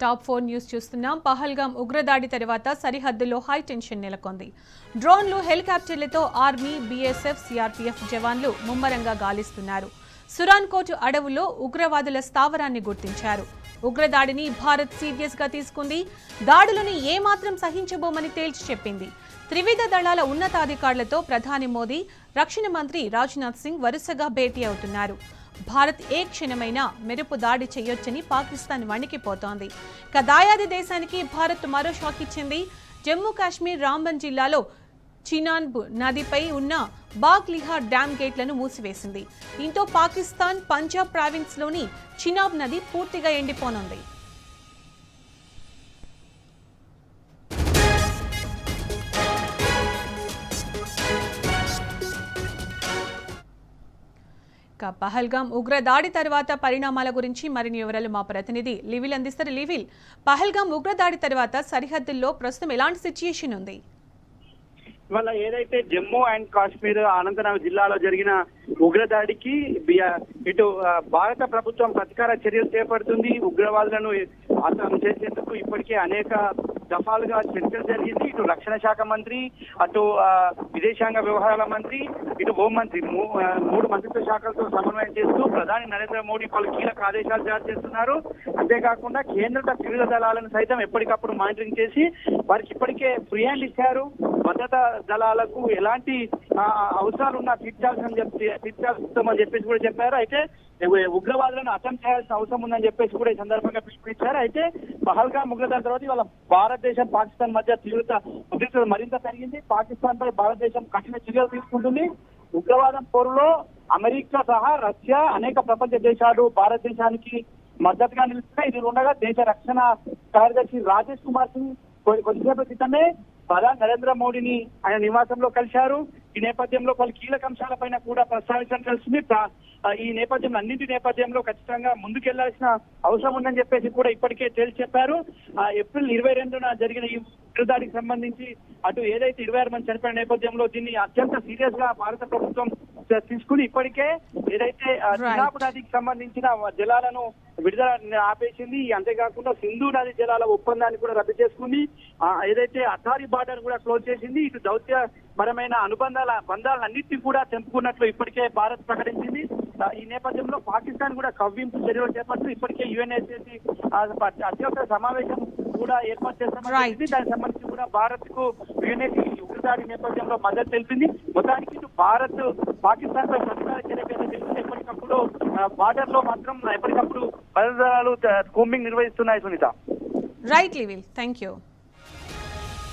Top 4 news చూస్తున్నాం. పహల్గాం ఉగ్రదాడి తర్వాత సరిహద్దులో హై టెన్షన్ నెలకొంది. డ్రోన్లు, హెలికాప్టర్లతో ఆర్మీ, బీఎస్ఎఫ్, సిఆర్పీఎఫ్ జవాన్లు ముమ్మరంగా గాలిస్తున్నారు. సురాన్కోట్ అడవులో ఉగ్రవాదుల స్థావరాన్ని గుర్తించారు. ఉగ్రదాడిని భారత్ సీరియస్ గా తీసుకుంది. దాడులను ఏమాత్రం సహించబోమని తేల్చి చెప్పింది. త్రివిధ దళాల ఉన్నతాధికారులతో ప్రధాని మోదీ, రక్షణ మంత్రి రాజ్నాథ్ సింగ్ వరుసగా భేటీ అవుతున్నారు. భారత్ ఏ క్షణమైనా మెరుపు దాడి చేయొచ్చని పాకిస్తాన్ వణికిపోతోంది. దాయాది దేశానికి భారత్ మరో షాక్ ఇచ్చింది. జమ్మూ కాశ్మీర్ రాంబన్ జిల్లాలో చినాబ్ నదిపై ఉన్న బాగ్లిహార్ డ్యామ్ గేట్లను మూసివేసింది. దీంతో పాకిస్తాన్ పంజాబ్ ప్రావిన్స్ లోని చినాబ్ నది పూర్తిగా ఎండిపోనుంది. పహల్గాం ఉగ్రదాడి తర్వాత పరిణామాల గురించి మరిన్ని వివరాలు మా ప్రతినిధి లివిల్ అందిస్తారు. లివిల్, పహల్గాం ఉగ్రదాడి తర్వాత సరిహద్దుల్లో ప్రస్తుతం ఎలాంటి సిచ్యుయేషన్ ఉంది? ఇవాళ ఏదైతే జమ్మూ అండ్ కాశ్మీర్ అనంతనాగ్ జిల్లాలో జరిగిన ఉగ్రదాడికి ఇటు భారత ప్రభుత్వం ప్రతీకార చర్యలు చేపడుతుంది. ఉగ్రవాదులను అంతం చేసేందుకు ఇప్పటికే అనేక దఫాలుగా చర్చలు జరిగింది. ఇటు రక్షణ శాఖ మంత్రి, అటు విదేశాంగ వ్యవహారాల మంత్రి, ఇటు హోంమంత్రి మూడు మంత్రిత్వ శాఖలతో సమన్వయం చేస్తూ ప్రధాని నరేంద్ర మోడీ పలు కీలక ఆదేశాలు జారీ చేస్తున్నారు. అంతేకాకుండా కేంద్ర త్రివిధ దళాలను సైతం ఎప్పటికప్పుడు మానిటరింగ్ చేసి వారికి ఇప్పటికే ఫ్రీ హ్యాండ్ ఇచ్చారు. భద్రతా దళాలకు ఎలాంటి అవసరాలున్నా తీర్చాల్సిందని చెప్పేసి కూడా చెప్పారు. అయితే ఉగ్రవాదులను అతం చేయాల్సిన అవసరం ఉందని చెప్పేసి కూడా ఈ సందర్భంగా పిలుపునిచ్చారు. అయితే పహల్గాం ఉగ్రదాడి తర్వాత ఇవాళ భారతదేశం, పాకిస్తాన్ మధ్య ఉద్రిక్తత మరింత పెరిగింది. పాకిస్తాన్ పై భారతదేశం కఠిన చర్యలు తీసుకుంటుంది. ఉగ్రవాదం పోరులో అమెరికా సహా రష్యా, అనేక ప్రపంచ దేశాలు భారతదేశానికి మద్దతుగా నిలుస్తున్నాయి. ఇది ఉండగా దేశ రక్షణ కార్యదర్శి రాజేష్ కుమార్ సింగ్ కొద్దిసేపటి క్రితమే ప్రధాని నరేంద్ర మోడీని ఆయన నివాసంలో కలిశారు. ఈ నేపథ్యంలో పలు కీలక అంశాలపైన కూడా ప్రస్తావించడం తెలుస్తుంది. ఈ నేపథ్యంలో అన్నింటి నేపథ్యంలో ఖచ్చితంగా ముందుకెళ్లాల్సిన అవసరం ఉందని చెప్పేసి కూడా ఇప్పటికే తేల్చి చెప్పారు. ఏప్రిల్ 22న జరిగిన ఈ ఉగ్రదాడికి సంబంధించి అటు ఏదైతే 26 మంది చనిపోయిన నేపథ్యంలో దీన్ని అత్యంత సీరియస్ గా భారత ప్రభుత్వం తీసుకుని ఇప్పటికే ఏదైతే చినాబ్ నదికి సంబంధించిన జలాలను విడుదల ఆపేసింది. అంతేకాకుండా సింధు నది జలాల ఒప్పందాన్ని కూడా రద్దు చేసుకుంది. ఏదైతే అటారీ బార్డర్ కూడా క్లోజ్ చేసింది. ఇటు దౌత్యపరమైన బంధాలన్నింటినీ కూడా తెంపుకున్నట్లు ఇప్పటికే భారత్ ప్రకటించింది. ఈ నేపథ్యంలో పాకిస్తాన్ కూడా కవ్వింపు చర్యలు చేపడుతూ ఇప్పటికే యుఎన్ఎస్ఏసి అత్యవసర సమావేశం కూడా ఏర్పాటు చేస్తామని దానికి సంబంధించి కూడా భారత్ కు యుఎన్ఎస్ఏ ఉగ్రదాడి నేపథ్యంలో మద్దతు తెలిపింది. మొత్తానికి ఇటు భారత్ పాకిస్తాన్ పై ప్రతీకార చర్యలు తెలిసింది. ఎప్పటికప్పుడు బార్డర్ లో మాత్రం ఎప్పటికప్పుడు భద్రతా దళాలు కూంబింగ్ నిర్వహిస్తున్నాయి. సునీత, రైట్ లివిల్, థ్యాంక్ యూ.